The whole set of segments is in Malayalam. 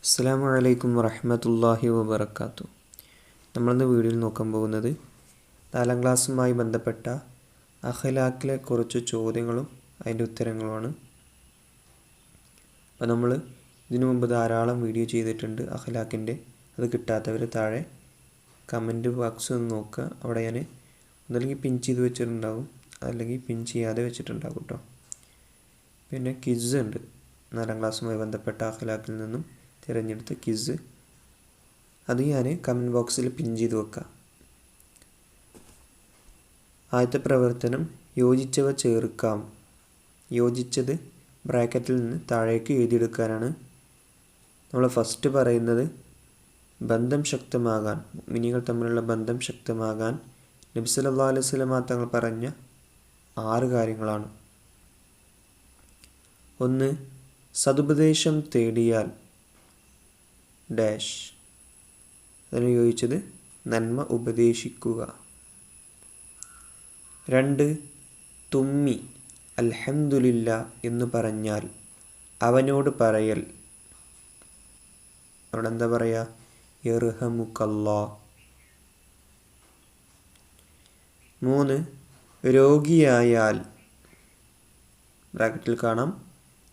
അസ്സലാമു അലൈക്കും വറഹ്മത്തുള്ളാഹി വബറകാതുഹു. നമ്മളിന്ന് വീഡിയോയിൽ നോക്കാൻ പോകുന്നത് 4ാം ക്ലാസ്സുമായി ബന്ധപ്പെട്ട അഖ്ലാഖിലെ കുറച്ച് ചോദ്യങ്ങളും അതിൻ്റെ ഉത്തരങ്ങളുമാണ്. അപ്പോൾ നമ്മൾ ഇതിനു മുമ്പ് ധാരാളം വീഡിയോ ചെയ്തിട്ടുണ്ട് അഖ്ലാഖിൻ്റെ. അത് കിട്ടാത്തവർ താഴെ കമൻറ്റ് ബോക്സ് ഒന്ന് നോക്കുക. അവിടെ ഞാൻ ഒന്നല്ലെങ്കിൽ പിൻ ചെയ്ത് വെച്ചിട്ടുണ്ടാകും, അല്ലെങ്കിൽ പിൻ ചെയ്യാതെ വെച്ചിട്ടുണ്ടാകും കേട്ടോ. പിന്നെ ക്വിസ് ഉണ്ട്, 4ാം ക്ലാസ്സുമായി ബന്ധപ്പെട്ട അഖ്ലാഖിൽ നിന്നും തിരഞ്ഞെടുത്ത ക്വിസ്. അത് ഞാൻ കമൻറ്റ് ബോക്സിൽ പിൻ ചെയ്ത് വെക്കാം. ആദ്യത്തെ പ്രവർത്തനം യോജിച്ചവ ചേർക്കാം. യോജിച്ചത് ബ്രാക്കറ്റിൽ നിന്ന് താഴേക്ക് എഴുതിയെടുക്കാനാണ്. നമ്മൾ ഫസ്റ്റ് പറയുന്നത് ബന്ധം ശക്തമാകാൻ, മുഅ്മിനീങ്ങൾ തമ്മിലുള്ള ബന്ധം ശക്തമാകാൻ നബി സല്ലല്ലാഹു അലൈഹി വസല്ലം തങ്ങൾ പറഞ്ഞ 6 കാര്യങ്ങളാണ്. 1. സതുപദേശം തേടിയാൽ ഡാഷ്. അതിന് യോജിച്ചത് നന്മ ഉപദേശിക്കുക. 2. തുമ്മി അൽഹംദുലില്ലാ എന്ന് പറഞ്ഞാൽ അവനോട് പറയൽ. അവിടെ എന്താ പറയുക? യർഹമുക്കല്ലാഹ്. 3. രോഗിയായാൽ ബ്രാക്കറ്റിൽ കാണാം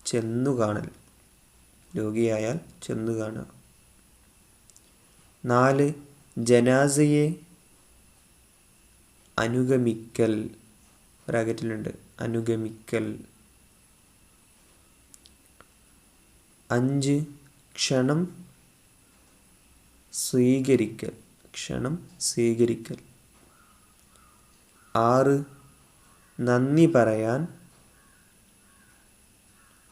ചെന്നു കാണൽ. രോഗിയായാൽ ചെന്നു കാണുക. 4. ജനാസയെ അനുഗമിക്കൽ. ബ്രാക്കറ്റിലുണ്ട് അനുഗമിക്കൽ. 5. ക്ഷണം സ്വീകരിക്കൽ. ക്ഷണം സ്വീകരിക്കൽ. 6. നന്ദി പറയാൻ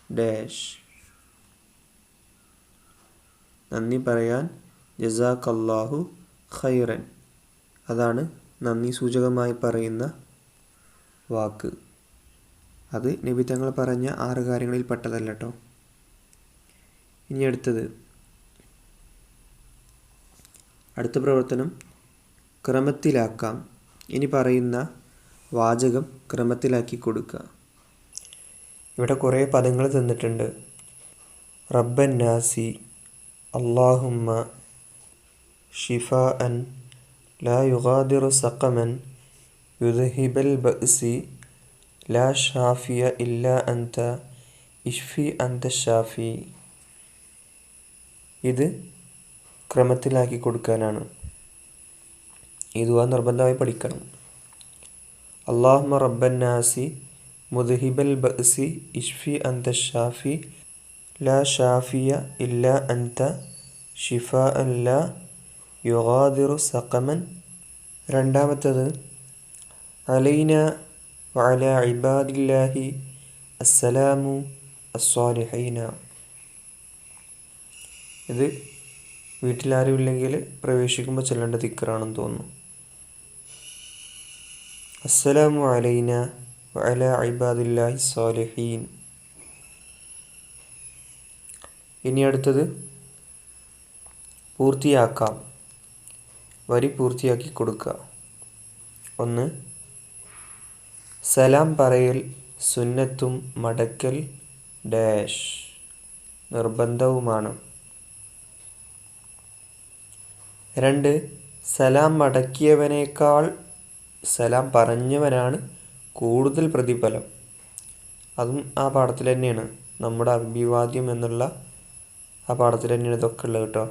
ഡാഷ്. നന്ദി പറയാൻ ജസാക്കല്ലാഹു ഖൈറൻ. അതാണ് നന്ദി സൂചകമായി പറയുന്ന വാക്ക്. അത് നബി തങ്ങൾ പറഞ്ഞ 6 കാര്യങ്ങളിൽ പെട്ടതല്ല കേട്ടോ. ഇനി അടുത്ത പ്രവർത്തനം ക്രമത്തിലാക്കാം. ഇനി പറയുന്ന വാചകം ക്രമത്തിലാക്കി കൊടുക്കുക. ഇവിടെ കുറേ പദങ്ങൾ തന്നിട്ടുണ്ട്. റബ്ബൻ നാസി, അല്ലാഹുമ്മ, ഷിഫാഅൻ ലാ യുഗാദിറു സഖമൻ യുദ്ഹിബൽ ബഅ്സി ലാ ഷാഫിയ ഇല്ലാ അൻത ഇഷ്ഫി അൻത ഷാഫി. ഇത് ക്രമത്തിലാക്കി കൊടുക്കാനാണ്. ഈ ദുആ നിർബന്ധമായി പഠിക്കണം. അല്ലാഹുമ്മ റബ്ബൻ നാസി മുദ്ഹിബൽ ബഅ്സി ഇഷ്ഫി അൻത ഷാഫി ലാ ഷാഫിയ ഇല്ലാ അൻത ഷിഫാഅൻ ലാ യുഗാദിറു സഖമൻ. രണ്ടാമത്തത് അലൈന വഅലാ ഇബാദില്ലാഹി അസ്സലാമു അസ്സാലിഹീന. ഇത് വീട്ടിലാരുമില്ലെങ്കിൽ പ്രവേശിക്കുമ്പോൾ ചൊല്ലേണ്ട ദിക്റാണെന്ന് തോന്നുന്നു. അസ്സലാമു അലൈന വഅലാ ഇബാദില്ലാഹി സ്സാലിഹീൻ. ഇനി അടുത്തത് പൂർത്തിയാക്കാം. വരി പൂർത്തിയാക്കി കൊടുക്കുക. 1. സലാം പറയൽ സുന്നത്തും മടക്കൽ ഡാഷ് നിർബന്ധവുമാണ്. 2. സലാം മടക്കിയവനേക്കാൾ സലാം പറഞ്ഞവനാണ് കൂടുതൽ പ്രതിഫലം. അതും ആ പാഠത്തിൽ തന്നെയാണ്. നമ്മുടെ അഭിവാദ്യം എന്നുള്ള ആ പാഠത്തിൽ തന്നെയാണ് ഇതൊക്കെ ഉള്ളത് കേട്ടോ.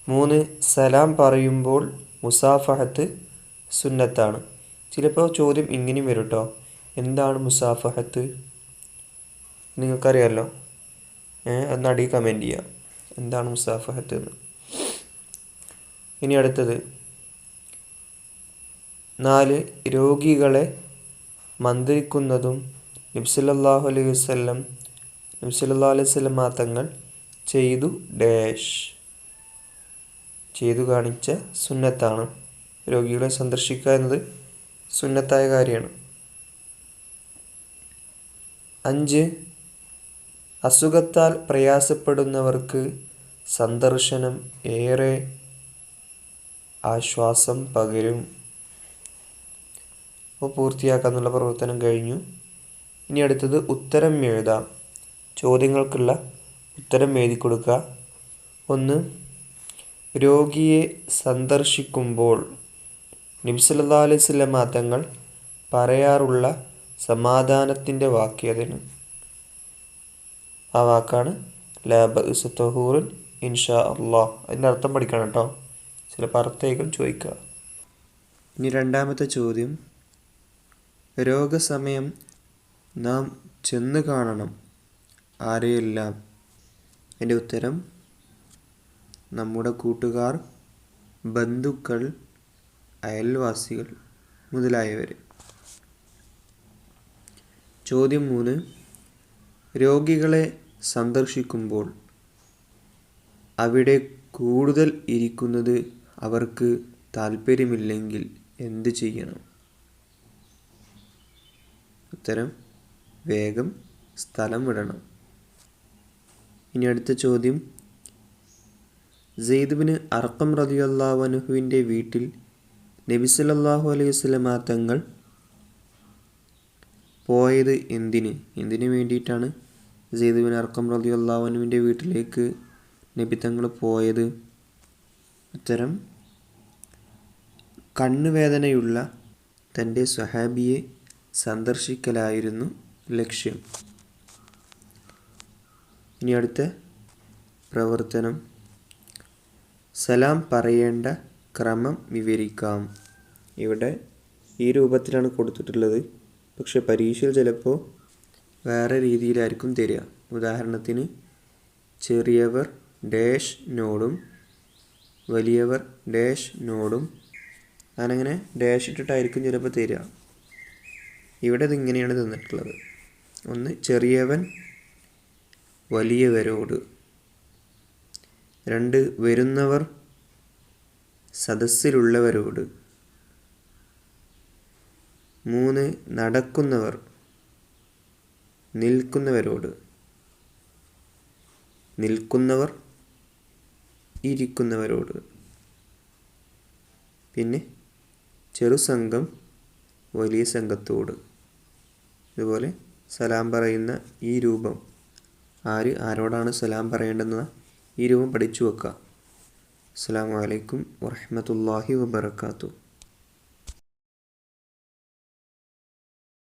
3. സലാം പറയുമ്പോൾ മുസാഫഹത്ത് സുന്നത്താണ്. ചിലപ്പോൾ ചോദ്യം ഇങ്ങനെയും വരും കേട്ടോ. എന്താണ് മുസാഫഹത്ത്? നിങ്ങൾക്കറിയാമല്ലോ. ഒന്ന് അടിയിൽ കമൻറ്റ് ചെയ്യുക എന്താണ് മുസാഫഹത്ത് എന്ന്. ഇനി അടുത്തത് 4. രോഗികളെ മന്ത്രിക്കുന്നതും നബി സല്ലല്ലാഹു അലൈഹി വസല്ലം തങ്ങൾ ചെയ്തു ഡാഷ് ചെയ്തു കാണിച്ച സുന്നത്താണ്. രോഗികളെ സന്ദർശിക്കുക എന്നത് സുന്നത്തായ കാര്യമാണ്. 5. അസുഖത്താൽ പ്രയാസപ്പെടുന്നവർക്ക് സന്ദർശനം ഏറെ ആശ്വാസം പകരും. അപ്പോൾ പൂർത്തിയാക്കാനുള്ള പ്രവർത്തനം കഴിഞ്ഞു. ഇനി അടുത്തത് ഉത്തരം എഴുതാം. ചോദ്യങ്ങൾക്കുള്ള ഉത്തരം എഴുതി കൊടുക്കുക. ഒന്ന്, രോഗിയെ സന്ദർശിക്കുമ്പോൾ നബി സല്ലല്ലാഹു അലൈഹി വസല്ലമ തങ്ങൾ പറയാറുള്ള സമാധാനത്തിൻ്റെ വാക്ക് ഏതാണ്? ആ വാക്കാണ് ലാ ബഅ്സ തഹൂറുൻ ഇൻഷാ അല്ലാഹ്. അതിൻ്റെ അർത്ഥം പഠിക്കണം കേട്ടോ, ചിലപ്പോൾ അർത്ഥമായിരിക്കും ചോദിക്കുക. ഇനി രണ്ടാമത്തെ ചോദ്യം, രോഗസമയം നാം ചെന്ന് കാണണം ആരെയെല്ലാം? എൻ്റെ ഉത്തരം നമ്മുടെ കൂട്ടുകാർ, ബന്ധുക്കൾ, അയൽവാസികൾ മുതലായവർ. ചോദ്യം 3, രോഗികളെ സന്ദർശിക്കുമ്പോൾ അവിടെ കൂടുതൽ ഇരിക്കുന്നത് അവർക്ക് താല്പര്യമില്ലെങ്കിൽ എന്ത് ചെയ്യണം? ഉത്തരം വേഗം സ്ഥലം വിടണം. ഇനി അടുത്ത ചോദ്യം, സെയ്ദ് ബിൻ അർഖം റളിയല്ലാഹു അൻഹുവിൻ്റെ വീട്ടിൽ നബി സല്ലല്ലാഹു അലൈഹി വസല്ലമ തങ്ങൾ പോയത് എന്തിനു വേണ്ടിയിട്ടാണ് സെയ്ദ് ബിൻ അർഖം റളിയല്ലാഹു അൻഹുവിൻ്റെ വീട്ടിലേക്ക് നബി തങ്ങൾ പോയത്? ഉത്തരം കണ്ണുവേദനയുള്ള തൻ്റെ സ്വഹാബിയെ സന്ദർശിക്കലായിരുന്നു ലക്ഷ്യം. ഇനി അടുത്ത പ്രവർത്തനം, സലാം പറയേണ്ട ക്രമം വിവരിക്കാം. ഇവിടെ ഈ രൂപത്തിലാണ് കൊടുത്തിട്ടുള്ളത്, പക്ഷെ പരീക്ഷയിൽ ചിലപ്പോൾ വേറെ രീതിയിലായിരിക്കും തരിക. ഉദാഹരണത്തിന്, ചെറിയവർ ഡാഷ് നോടും വലിയവർ ഡാഷ് നോടും, അങ്ങനെ ഡാഷ് ഇട്ടിട്ടായിരിക്കും ചിലപ്പോൾ തരിക. ഇവിടെ ഇതിങ്ങനെയാണ് തന്നിട്ടുള്ളത്. ഒന്ന്, ചെറിയവൻ വലിയവരോട്. 2, വരുന്നവർ സദസ്സിലുള്ളവരോട്. 3, നടക്കുന്നവർ നിൽക്കുന്നവരോട്. നിൽക്കുന്നവർ ഇരിക്കുന്നവരോട്. പിന്നെ ചെറുസംഘം വലിയ സംഘത്തോട്. ഇതുപോലെ സലാം പറയുന്ന ഈ രൂപം, ആരോടാണ് സലാം പറയേണ്ടതെന്ന് ഈ രൂപം പഠിച്ചു വെക്കുക. അസ്സലാമു അലൈക്കും വറഹ്മത്തുള്ളാഹി വബറകാതുഹു.